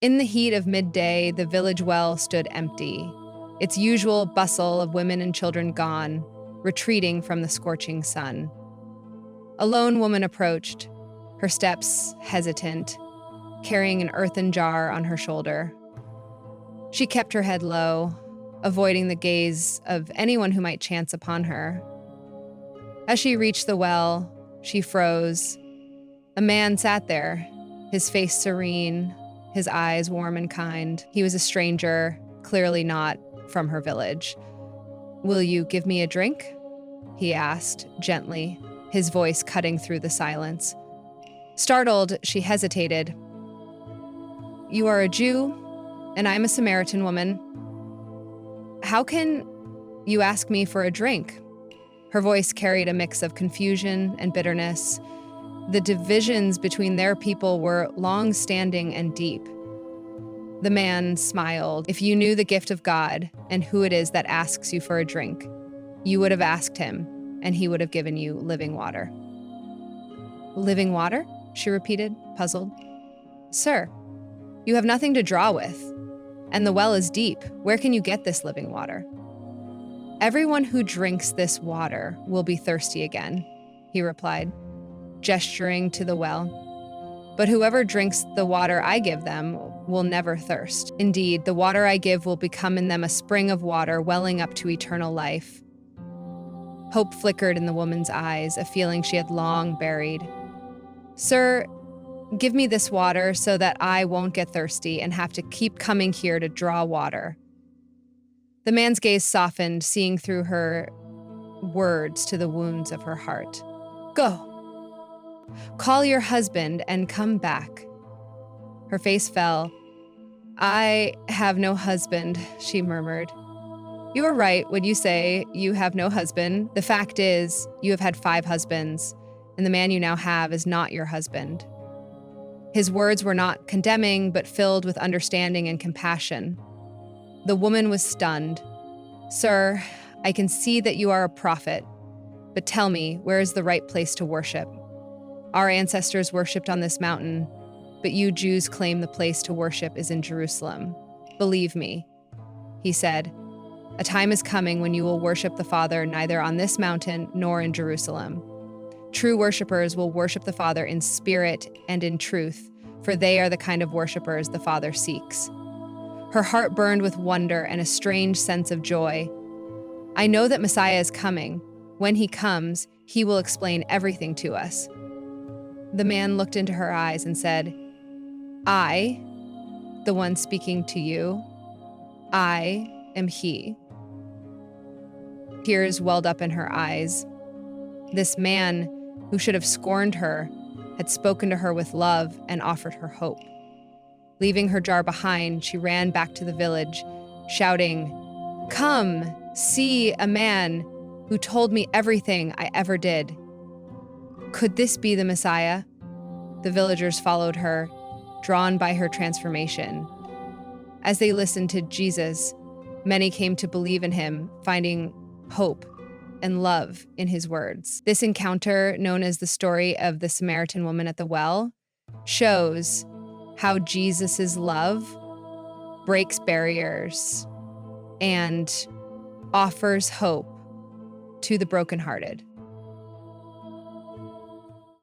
In the heat of midday, the village well stood empty, its usual bustle of women and children gone, retreating from the scorching sun. A lone woman approached, her steps hesitant, carrying an earthen jar on her shoulder. She kept her head low, avoiding the gaze of anyone who might chance upon her. As she reached the well, she froze. A man sat there, his face serene, his eyes warm and kind. He was a stranger, clearly not from her village. "Will you give me a drink?" he asked, gently, his voice cutting through the silence. Startled, she hesitated. "You are a Jew, and I'm a Samaritan woman. How can you ask me for a drink?" Her voice carried a mix of confusion and bitterness. The divisions between their people were long-standing and deep. The man smiled. "If you knew the gift of God and who it is that asks you for a drink, you would have asked him, and he would have given you living water." "Living water?" she repeated, puzzled. "Sir, you have nothing to draw with, and the well is deep. Where can you get this living water?" "Everyone who drinks this water will be thirsty again," he replied, gesturing to the well. "But whoever drinks the water I give them will never thirst. Indeed, the water I give will become in them a spring of water welling up to eternal life." Hope flickered in the woman's eyes, a feeling she had long buried. "Sir, give me this water so that I won't get thirsty and have to keep coming here to draw water." The man's gaze softened, seeing through her words to the wounds of her heart. "Go. Call your husband and come back." Her face fell. "I have no husband," she murmured. "You are right when you say you have no husband. The fact is, you have had 5 husbands, and the man you now have is not your husband." His words were not condemning, but filled with understanding and compassion. The woman was stunned. "Sir, I can see that you are a prophet, but tell me, where is the right place to worship? Our ancestors worshipped on this mountain, but you Jews claim the place to worship is in Jerusalem. Believe me," he said, "a time is coming when you will worship the Father neither on this mountain nor in Jerusalem. True worshipers will worship the Father in spirit and in truth, for they are the kind of worshipers the Father seeks." Her heart burned with wonder and a strange sense of joy. "I know that Messiah is coming. When he comes, he will explain everything to us." The man looked into her eyes and said, "I, the one speaking to you, I am he." Tears welled up in her eyes. This man, who should have scorned her, had spoken to her with love and offered her hope. Leaving her jar behind, she ran back to the village, shouting, "Come, see a man who told me everything I ever did." Could this be the Messiah? The villagers followed her, drawn by her transformation. As they listened to Jesus, many came to believe in him, finding hope and love in his words. This encounter, known as the story of the Samaritan woman at the well, shows how Jesus' love breaks barriers and offers hope to the brokenhearted.